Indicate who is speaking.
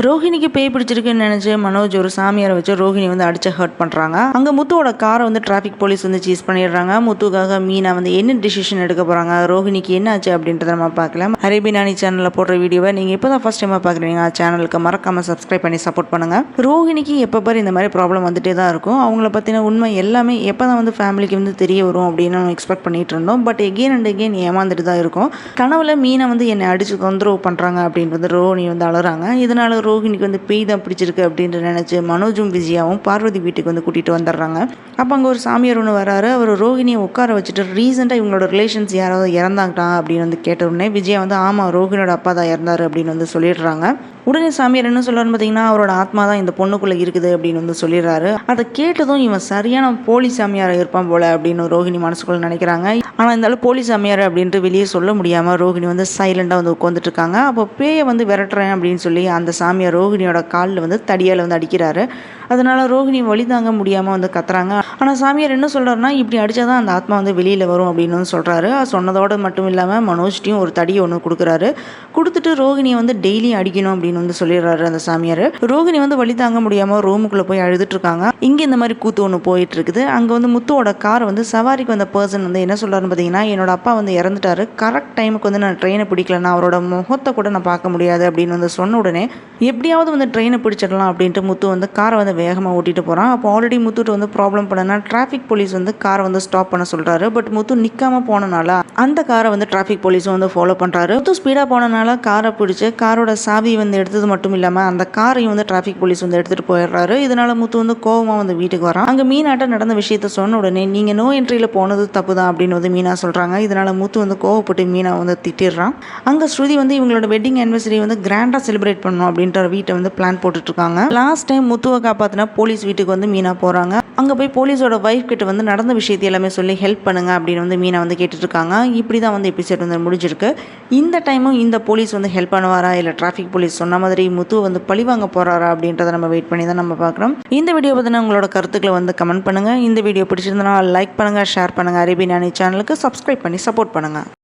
Speaker 1: ரோஹிணிக்கு பேய் பிடிச்சிருக்குன்னு நினைச்சு மனோஜ் ஒரு சாமியாரை வச்சு ரோஹிணி வந்து அடிச்சு ஹர்ட் பண்றாங்க. அங்க முத்துவோட காரை வந்து டிராஃபிக் போலீஸ் வந்து சீஸ் பண்ணிடுறாங்க. முத்துக்காக மீனா வந்து என்ன டிசிஷன் எடுக்க போறாங்க, ரோஹிணிக்கு என்ன ஆச்சு அப்படின்றத நம்ம பார்க்கலாம். அரேபியன் நானி சேனல்ல போடுற வீடியோவை நீங்க இப்பதான் ஃபர்ஸ்ட் டைமா பாக்குறீங்க, சேனலுக்கு மறக்காம சப்ஸ்கிரைப் பண்ணி சப்போர்ட் பண்ணுங்க. ரோஹிணிக்கு எப்ப பாரு இந்த மாதிரி ப்ராப்ளம் வந்துட்டே தான் இருக்கும். அவங்கள பத்தின உண்மை எல்லாமே எப்பதான் வந்து ஃபேமிலிக்கு வந்து தெரிய வரும் அப்படின்னு நம்ம எக்ஸ்பெக்ட் பண்ணிட்டு இருந்தோம். பட் எகெயின் அண்ட் எகெயின் ஏமாந்துட்டு தான் இருக்கும். கனவுல மீனா வந்து என்னை அடிச்சு தொந்தரவு பண்றாங்க அப்படின்றது ரோஹிணி வந்து அழறாங்க. இதனால ரோஹிணிக்கு வந்து பேய் தான் பிடிச்சிருக்கு அப்படின்னு நினச்சி மனோஜும் விஜயாவும் பார்வதி வீட்டுக்கு வந்து கூட்டிகிட்டு வந்துடுறாங்க. அப்போ அங்கே ஒரு சாமியார் ஒன்று வராரு. அவர் ரோஹிணியை உட்கார வச்சுட்டு ரீசெண்டாக இவங்களோட ரிலேஷன்ஸ் யாராவது இறந்தாங்கட்டா அப்படின்னு வந்து கேட்ட உடனே விஜயா வந்து ஆமாம் ரோஹிணியோட அப்பா தான் இறந்தாரு அப்படின்னு வந்து சொல்லிடுறாங்க. உடனே சாமியார் என்ன சொல்றாருன்னு பார்த்தீங்கன்னா, அவரோட ஆத்மா தான் இந்த பொண்ணுக்குள்ளே இருக்குது அப்படின்னு வந்து சொல்லிடுறாரு. அதை கேட்டதும் இவன் சரியான போலி சாமியாராக இருப்பான் போல அப்படின்னு ரோஹிணி மனசுக்குள்ள நினைக்கிறாங்க. ஆனால் இருந்தாலும் போலி சாமியார் அப்படின்ட்டு வெளியே சொல்ல முடியாமல் ரோஹிணி வந்து சைலண்டாக வந்து உட்காந்துட்டு இருக்காங்க. அப்போ பேயை வந்து விரட்டுறேன் அப்படின்னு சொல்லி அந்த சாமியார் ரோஹிணியோட காலில் வந்து தடியால் வந்து அடிக்கிறாரு. அதனால ரோஹிணி வழி தாங்க முடியாமல் வந்து கத்துறாங்க. ஆனால் சாமியார் என்ன சொல்கிறாருன்னா, இப்படி அடித்தாதான் அந்த ஆத்மா வந்து வெளியில் வரும் அப்படின்னு வந்து சொல்கிறாரு. சொன்னதோடு மட்டும் இல்லாமல் மனோஜ்ட்டையும் ஒரு தடியை ஒன்று கொடுக்குறாரு. கொடுத்துட்டு ரோஹிணியை வந்து டெய்லி அடிக்கணும் அப்படின்னு வந்து சொல்லிடுறாரு அந்த சாமியார். ரோஹிணி வந்து வழி தாங்க முடியாமல் ரூமுக்குள்ளே போய் அழுதுட்டு இருக்காங்க. இங்கே இந்த மாதிரி கூத்து ஒன்று போயிட்டு இருக்குது. அங்கே வந்து முத்துவோட கார் வந்து சவாரிக்கு வந்த பர்சன் வந்து என்ன சொல்கிறாருன்னு பார்த்தீங்கன்னா, என்னோட அப்பா வந்து இறந்துட்டாரு, கரெக்ட் டைமுக்கு வந்து நான் ட்ரெயினை பிடிக்கலன்னா அவரோட முகத்தை கூட நான் பார்க்க முடியாது அப்படின்னு வந்து சொன்ன உடனே எப்படியாவது வந்து ட்ரெயினை பிடிச்சிடலாம் அப்படின்ட்டு முத்து வந்து காரை வந்து வேகமாக ஓட்டிட்டு போகிறான். அப்போ ஆல்ரெடி முத்துட்டு வந்து ப்ராப்ளம் பண்ணனா டிராஃபிக் போலீஸ் வந்து காரை வந்து ஸ்டாப் பண்ண சொல்கிறாரு. பட் முத்து நிற்காம போனனால அந்த காரை வந்து டிராஃபிக் போலீஸும் வந்து ஃபாலோ பண்ணுறாரு. முத்து ஸ்பீடாக போனனால காரை பிடிச்சி காரோட சாவி வந்து எடுத்தது மட்டும் இல்லாமல் அந்த காரையும் வந்து டிராஃபிக் போலீஸ் வந்து எடுத்துகிட்டு போயிடுறாரு. இதனால முத்து வந்து கோவமாக வந்து வீட்டுக்கு வரான். அங்கே மீனாட்ட நடந்த விஷயத்த சொன்ன உடனே நீங்கள் நோ என்ட்ரியில் போனது தப்பு தான் அப்படின்னு வந்து மீனா சொல்கிறாங்க. இதனால முத்து வந்து கோவப்பட்டு மீனா வந்து திட்டிடுறான். அங்கே ஸ்ருதி வந்து இவங்களோட வெட்டிங் ஆனிவர்சரி வந்து கிராண்டாக செலிப்ரேட் பண்ணணும் அப்படின்ற வீட்டை வந்து பிளான் போட்டுட்டு இருக்காங்க. லாஸ்ட் டைம் முத்துவை காப்பாற்றினா போலீஸ் வீட்டுக்கு வந்து மீனா போகிறாங்க. அங்கே போய் போலீஸோட வைஃப் கிட்ட வந்து நடந்த விஷயத்தை எல்லாமே சொல்லி ஹெல்ப் பண்ணுங்க அப்படின்னு வந்து மீனா வந்து கேட்டுட்டு இருக்காங்க. இப்படி தான் வந்து எபிசோட் வந்து முடிஞ்சிருக்கு. இந்த டைமும் இந்த போலீஸ் வந்து ஹெல்ப் பண்ணுவாரா, இல்லை டிராஃபிக் போலீஸ் சொன்ன மாதிரி முத்து வந்து பழிவாங்க போறாரா அப்படின்றத நம்ம வெயிட் பண்ணி தான் நம்ம பார்க்குறோம். இந்த வீடியோ பற்றின உங்களோட கருத்துக்களை வந்து கமெண்ட் பண்ணுங்க. இந்த வீடியோ பிடிச்சிருந்தனா லைக் பண்ணுங்க, ஷேர் பண்ணுங்க. அரேபியன் நானி சேனலுக்கு சப்ஸ்கிரைப் பண்ணி சப்போர்ட் பண்ணுங்க.